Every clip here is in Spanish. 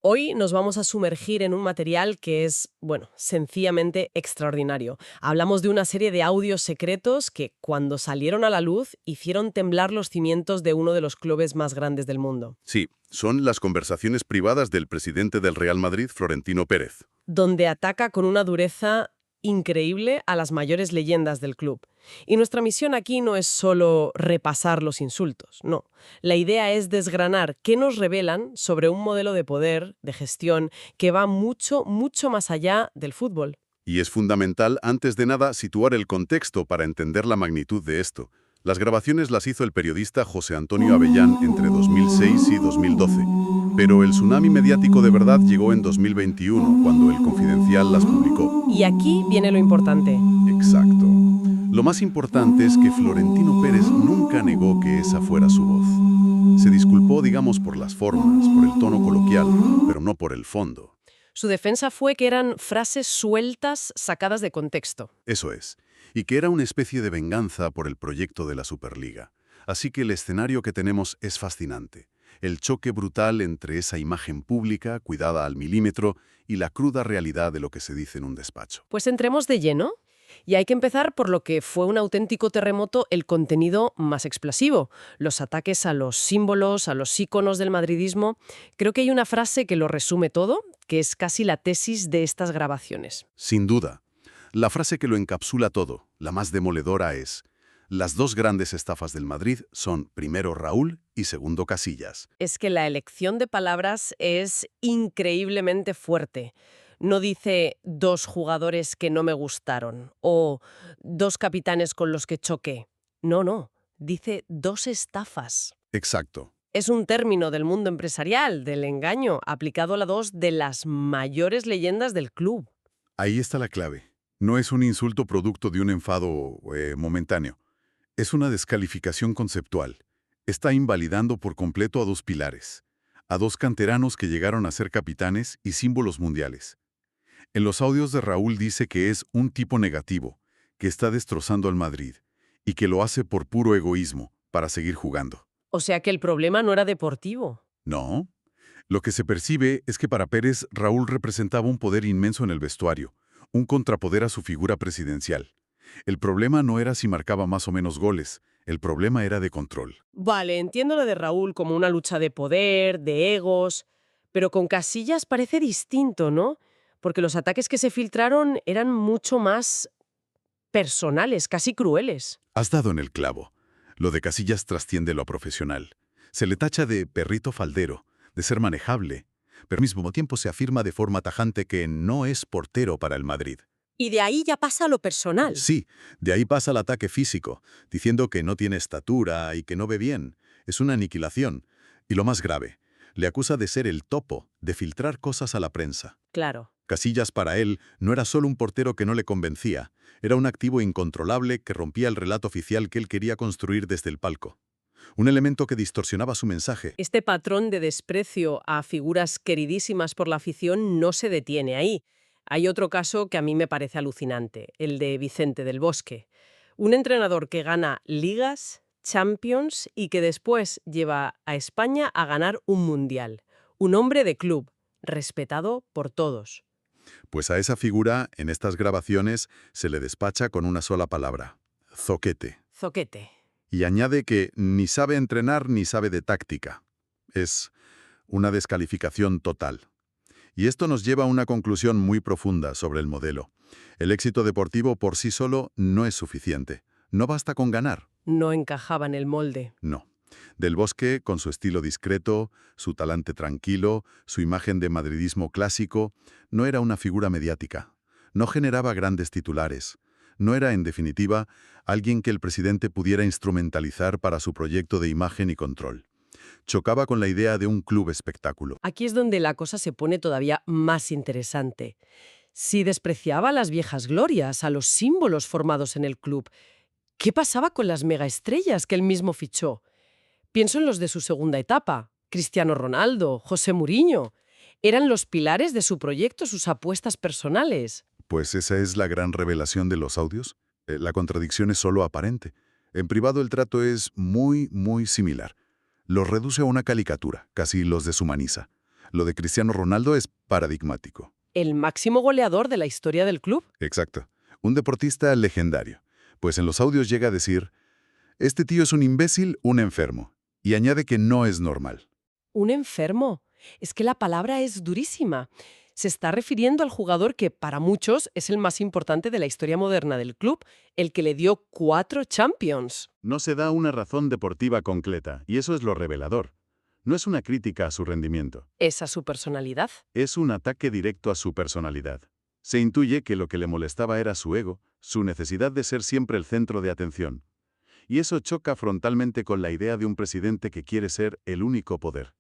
Hoy nos vamos a sumergir en un material que es, bueno, sencillamente extraordinario. Hablamos de una serie de audios secretos que, cuando salieron a la luz, hicieron temblar los cimientos de uno de los clubes más grandes del mundo, Sí, son las conversaciones privadas del presidente del Real Madrid, Florentino Pérez. donde ataca con una dureza increíble a las mayores leyendas del club. Y nuestra misión aquí no es solo repasar los insultos, no. La idea es desgranar qué nos revelan sobre un modelo de poder, de gestión, que va mucho, mucho más allá del fútbol. Y es fundamental, antes de nada, situar el contexto para entender la magnitud de esto. Las grabaciones las hizo el periodista José Antonio Avellán entre 2006 y 2012. Pero el tsunami mediático de verdad llegó en 2021, cuando El Confidencial las publicó. Y aquí viene lo importante. Exacto. Lo más importante es que Florentino Pérez nunca negó que esa fuera su voz. Se disculpó, digamos, por las formas, por el tono coloquial, pero no por el fondo. Su defensa fue que eran frases sueltas sacadas de contexto. Eso es. Y que era una especie de venganza por el proyecto de la Superliga. Así que el escenario que tenemos es fascinante. El choque brutal entre esa imagen pública, cuidada al milímetro, y la cruda realidad de lo que se dice en un despacho. Pues entremos de lleno. Y hay que empezar por lo que fue un auténtico terremoto, el contenido más explosivo, los ataques a los símbolos, a los íconos del madridismo. Creo que hay una frase que lo resume todo, que es casi la tesis de estas grabaciones. Sin duda. La frase que lo encapsula todo, la más demoledora es: las dos grandes estafas del Madrid son primero Raúl y segundo Casillas. Es que la elección de palabras es increíblemente fuerte. No dice dos jugadores que no me gustaron o dos capitanes con los que choqué. No, no. Dice dos estafas. Exacto. Es un término del mundo empresarial, del engaño, aplicado a la dos de las mayores leyendas del club. Ahí está la clave. No es un insulto producto de un enfado momentáneo. Es una descalificación conceptual. Está invalidando por completo a dos pilares, a dos canteranos que llegaron a ser capitanes y símbolos mundiales. En los audios de Raúl dice que es un tipo negativo, que está destrozando al Madrid y que lo hace por puro egoísmo, para seguir jugando. O sea que el problema no era deportivo. No. Lo que se percibe es que para Pérez, Raúl representaba un poder inmenso en el vestuario, un contrapoder a su figura presidencial. El problema no era si marcaba más o menos goles, el problema era de control. Vale, entiendo lo de Raúl como una lucha de poder, de egos, pero con Casillas parece distinto, ¿no? Porque los ataques que se filtraron eran mucho más personales, casi crueles. Has dado en el clavo. Lo de Casillas trasciende lo profesional. Se le tacha de perrito faldero, de ser manejable, pero al mismo tiempo se afirma de forma tajante que no es portero para el Madrid. Y de ahí ya pasa a lo personal. Sí, de ahí pasa el ataque físico, diciendo que no tiene estatura y que no ve bien. Es una aniquilación. Y lo más grave, le acusa de ser el topo, de filtrar cosas a la prensa. Claro. Casillas para él no era solo un portero que no le convencía, era un activo incontrolable que rompía el relato oficial que él quería construir desde el palco. Un elemento que distorsionaba su mensaje. Este patrón de desprecio a figuras queridísimas por la afición no se detiene ahí. Hay otro caso que a mí me parece alucinante, el de Vicente del Bosque. Un entrenador que gana ligas, Champions y que después lleva a España a ganar un mundial. Un hombre de club, respetado por todos. Pues a esa figura, en estas grabaciones, se le despacha con una sola palabra: zoquete. Zoquete. Y añade que ni sabe entrenar ni sabe de táctica. Es una descalificación total. Y esto nos lleva a una conclusión muy profunda sobre el modelo. El éxito deportivo por sí solo no es suficiente. No basta con ganar. No encajaba en el molde. No. Del Bosque, con su estilo discreto, su talante tranquilo, su imagen de madridismo clásico, no era una figura mediática. No generaba grandes titulares. No era, en definitiva, alguien que el presidente pudiera instrumentalizar para su proyecto de imagen y control. Chocaba con la idea de un club espectáculo. Aquí es donde la cosa se pone todavía más interesante. Si despreciaba a las viejas glorias, a los símbolos formados en el club, ¿qué pasaba con las megaestrellas que él mismo fichó? Pienso en los de su segunda etapa, Cristiano Ronaldo, José Mourinho. Eran los pilares de su proyecto, sus apuestas personales. Pues esa es la gran revelación de los audios. La contradicción es solo aparente. En privado el trato es muy similar. Los reduce a una caricatura, casi los deshumaniza. Lo de Cristiano Ronaldo es paradigmático. El máximo goleador de la historia del club. Exacto. Un deportista legendario. Pues en los audios llega a decir, este tío es un imbécil, un enfermo. Y añade que no es normal. ¿Un enfermo? Es que la palabra es durísima. Se está refiriendo al jugador que para muchos es el más importante de la historia moderna del club, el que le dio 4 Champions. No se da una razón deportiva concreta, y eso es lo revelador. No es una crítica a su rendimiento, ¿Es a su personalidad? es un ataque directo a su personalidad. Se intuye que lo que le molestaba era su ego, su necesidad de ser siempre el centro de atención. Y eso choca frontalmente con la idea de un presidente que quiere ser el único poder.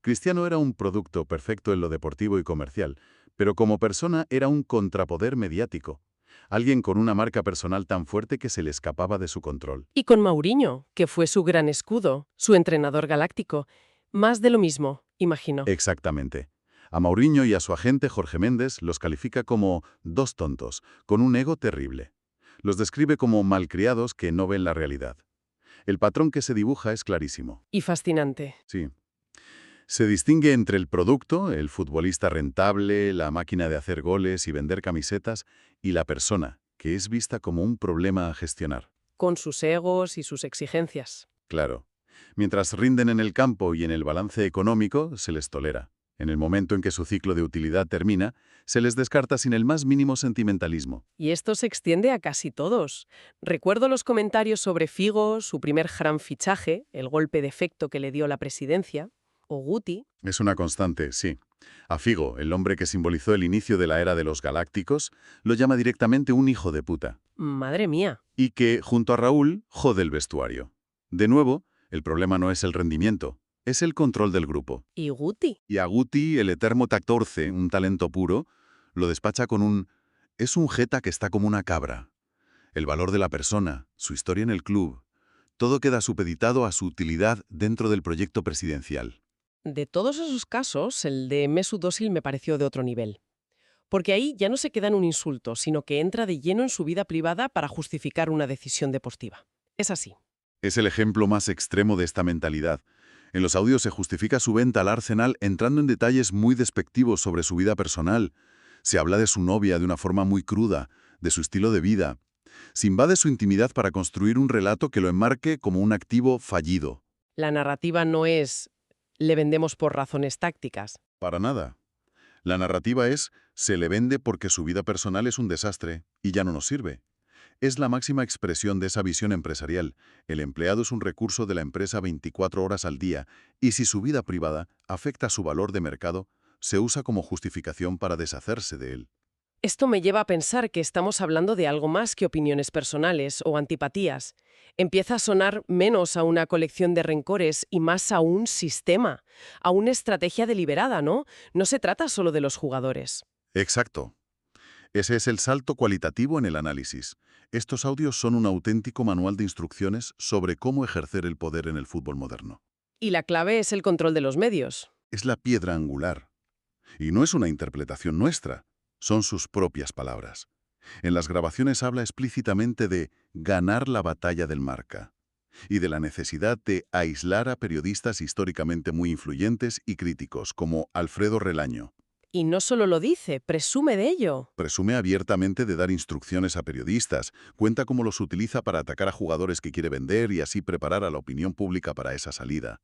Cristiano era un producto perfecto en lo deportivo y comercial, pero como persona era un contrapoder mediático. Alguien con una marca personal tan fuerte que se le escapaba de su control. Y con Mourinho, que fue su gran escudo, su entrenador galáctico. Más de lo mismo, imagino. Exactamente. A Mourinho y a su agente Jorge Méndez los califica como dos tontos, con un ego terrible. Los describe como malcriados que no ven la realidad. El patrón que se dibuja es clarísimo. Y fascinante. Sí. Se distingue entre el producto, el futbolista rentable, la máquina de hacer goles y vender camisetas, y la persona, que es vista como un problema a gestionar. Con sus egos y sus exigencias. Claro. Mientras rinden en el campo y en el balance económico, se les tolera. En el momento en que su ciclo de utilidad termina, se les descarta sin el más mínimo sentimentalismo. Y esto se extiende a casi todos. Recuerdo los comentarios sobre Figo, su primer gran fichaje, el golpe de efecto que le dio la presidencia, o Guti. Es una constante, sí. A Figo, el hombre que simbolizó el inicio de la era de los galácticos, lo llama directamente un hijo de puta. Madre mía. Y que, junto a Raúl, jode el vestuario. De nuevo, el problema no es el rendimiento, es el control del grupo. ¿Y Guti? Y a Guti, el eterno tactorce, un talento puro, lo despacha con un «es un jeta que está como una cabra». El valor de la persona, su historia en el club, todo queda supeditado a su utilidad dentro del proyecto presidencial. De todos esos casos, el de Mesut Özil me pareció de otro nivel. Porque ahí ya no se queda en un insulto, sino que entra de lleno en su vida privada para justificar una decisión deportiva. Es así. Es el ejemplo más extremo de esta mentalidad. En los audios se justifica su venta al Arsenal entrando en detalles muy despectivos sobre su vida personal. Se habla de su novia de una forma muy cruda, de su estilo de vida. Se invade su intimidad para construir un relato que lo enmarque como un activo fallido. La narrativa no es «le vendemos por razones tácticas». Para nada. La narrativa es «se le vende porque su vida personal es un desastre y ya no nos sirve». Es la máxima expresión de esa visión empresarial. El empleado es un recurso de la empresa 24 horas al día y si su vida privada afecta su valor de mercado, se usa como justificación para deshacerse de él. Esto me lleva a pensar que estamos hablando de algo más que opiniones personales o antipatías. Empieza a sonar menos a una colección de rencores y más a un sistema, a una estrategia deliberada, ¿no? No se trata solo de los jugadores. Exacto. Ese es el salto cualitativo en el análisis. Estos audios son un auténtico manual de instrucciones sobre cómo ejercer el poder en el fútbol moderno. Y la clave es el control de los medios. Es la piedra angular. Y no es una interpretación nuestra, son sus propias palabras. En las grabaciones habla explícitamente de ganar la batalla del marca y de la necesidad de aislar a periodistas históricamente muy influyentes y críticos, como Alfredo Relaño. Y no solo lo dice, presume de ello. Presume abiertamente de dar instrucciones a periodistas, cuenta cómo los utiliza para atacar a jugadores que quiere vender y así preparar a la opinión pública para esa salida.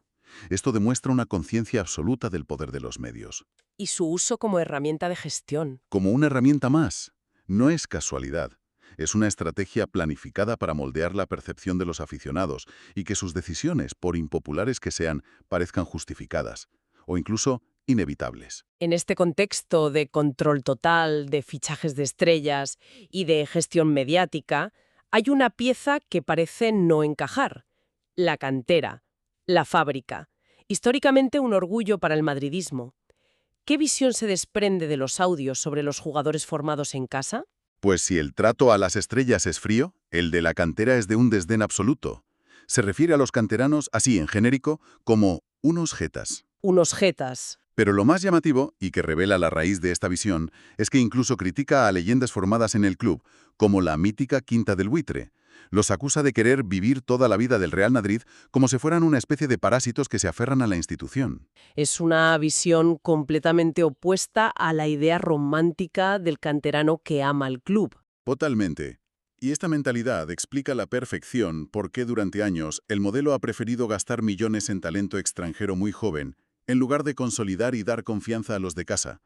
Esto demuestra una conciencia absoluta del poder de los medios. Y su uso como herramienta de gestión. Como una herramienta más. No es casualidad. Es una estrategia planificada para moldear la percepción de los aficionados y que sus decisiones, por impopulares que sean, parezcan justificadas o incluso inevitables. En este contexto de control total, de fichajes de estrellas y de gestión mediática, hay una pieza que parece no encajar: la cantera, la fábrica. Históricamente un orgullo para el madridismo. ¿Qué visión se desprende de los audios sobre los jugadores formados en casa? Pues si el trato a las estrellas es frío, el de la cantera es de un desdén absoluto. Se refiere a los canteranos, así en genérico, como unos jetas. Unos jetas. Pero lo más llamativo, y que revela la raíz de esta visión, es que incluso critica a leyendas formadas en el club, como la mítica Quinta del Buitre. Los acusa de querer vivir toda la vida del Real Madrid como si fueran una especie de parásitos que se aferran a la institución. Es una visión completamente opuesta a la idea romántica del canterano que ama al club. Totalmente. Y esta mentalidad explica a la perfección por qué durante años el modelo ha preferido gastar millones en talento extranjero muy joven, en lugar de consolidar y dar confianza a los de casa.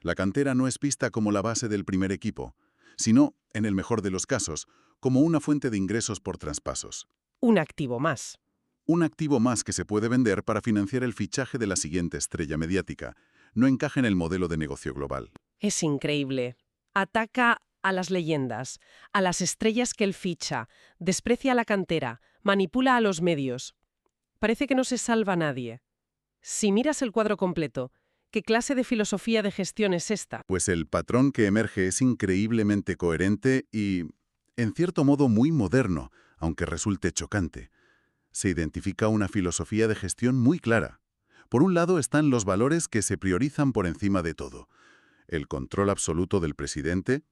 La cantera no es vista como la base del primer equipo, sino, en el mejor de los casos, como una fuente de ingresos por traspasos. Un activo más. Un activo más que se puede vender para financiar el fichaje de la siguiente estrella mediática. No encaja en el modelo de negocio global. Es increíble. Ataca a las leyendas, a las estrellas que él ficha, desprecia a la cantera, manipula a los medios. Parece que no se salva a nadie. Si miras el cuadro completo, ¿qué clase de filosofía de gestión es esta? Pues el patrón que emerge es increíblemente coherente y, en cierto modo, muy moderno, aunque resulte chocante. Se identifica una filosofía de gestión muy clara. Por un lado están los valores que se priorizan por encima de todo. El control absoluto del presidente,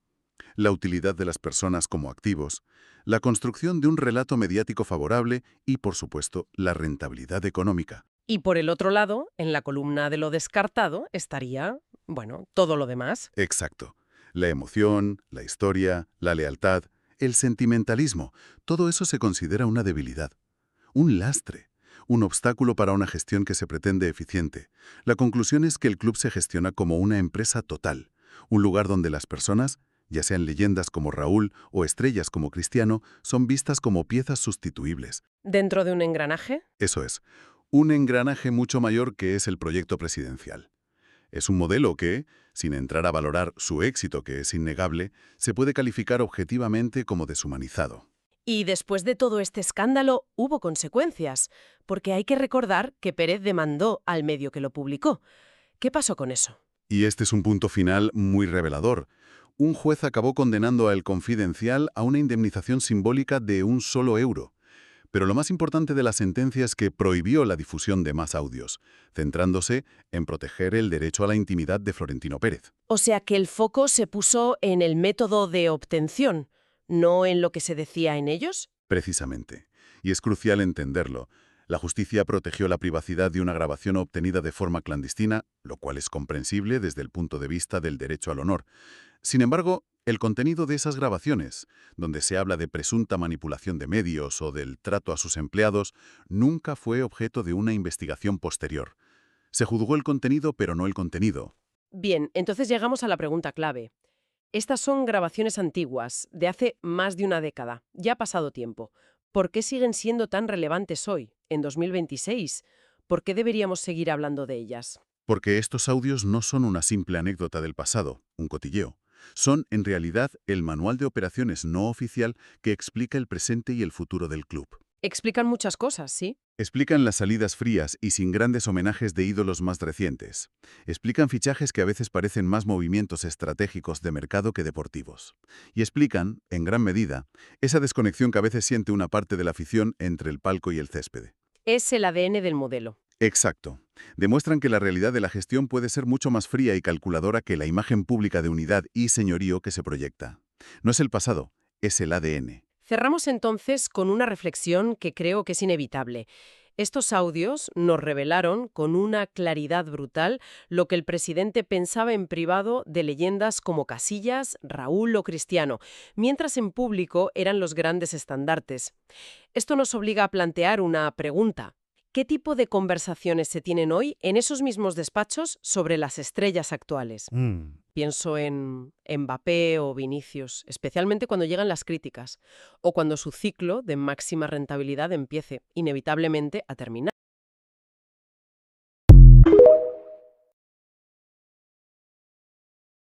la utilidad de las personas como activos, la construcción de un relato mediático favorable y, por supuesto, la rentabilidad económica. Y por el otro lado, en la columna de lo descartado, estaría, bueno, todo lo demás. Exacto. La emoción, la historia, la lealtad, el sentimentalismo, todo eso se considera una debilidad. Un lastre, un obstáculo para una gestión que se pretende eficiente. La conclusión es que el club se gestiona como una empresa total, un lugar donde las personas, ya sean leyendas como Raúl o estrellas como Cristiano, son vistas como piezas sustituibles. ¿Dentro de un engranaje? Eso es, un engranaje mucho mayor que es el proyecto presidencial. Es un modelo que, sin entrar a valorar su éxito, que es innegable, se puede calificar objetivamente como deshumanizado. Y después de todo este escándalo, hubo consecuencias, porque hay que recordar que Pérez demandó al medio que lo publicó. ¿Qué pasó con eso? Y este es un punto final muy revelador. Un juez acabó condenando a El Confidencial a una indemnización simbólica de €1. Pero lo más importante de la sentencia es que prohibió la difusión de más audios, centrándose en proteger el derecho a la intimidad de Florentino Pérez. O sea que el foco se puso en el método de obtención, no en lo que se decía en ellos. Precisamente. Y es crucial entenderlo. La justicia protegió la privacidad de una grabación obtenida de forma clandestina, lo cual es comprensible desde el punto de vista del derecho al honor. Sin embargo, el contenido de esas grabaciones, donde se habla de presunta manipulación de medios o del trato a sus empleados, nunca fue objeto de una investigación posterior. Se juzgó el contenido, pero no el contenido. Bien, entonces llegamos a la pregunta clave. Estas son grabaciones antiguas, de hace más de una década. Ya ha pasado tiempo. ¿Por qué siguen siendo tan relevantes hoy, en 2026? ¿Por qué deberíamos seguir hablando de ellas? Porque estos audios no son una simple anécdota del pasado, un cotilleo. Son, en realidad, el manual de operaciones no oficial que explica el presente y el futuro del club. Explican muchas cosas, ¿sí? Explican las salidas frías y sin grandes homenajes de ídolos más recientes. Explican fichajes que a veces parecen más movimientos estratégicos de mercado que deportivos. Y explican, en gran medida, esa desconexión que a veces siente una parte de la afición entre el palco y el césped. Es el ADN del modelo. Exacto. Demuestran que la realidad de la gestión puede ser mucho más fría y calculadora que la imagen pública de unidad y señorío que se proyecta. No es el pasado, es el ADN. Cerramos entonces con una reflexión que creo que es inevitable. Estos audios nos revelaron con una claridad brutal lo que el presidente pensaba en privado de leyendas como Casillas, Raúl o Cristiano, mientras en público eran los grandes estandartes. Esto nos obliga a plantear una pregunta. ¿Qué tipo de conversaciones se tienen hoy en esos mismos despachos sobre las estrellas actuales? Pienso en Mbappé o Vinicius, especialmente cuando llegan las críticas o cuando su ciclo de máxima rentabilidad empiece inevitablemente a terminar.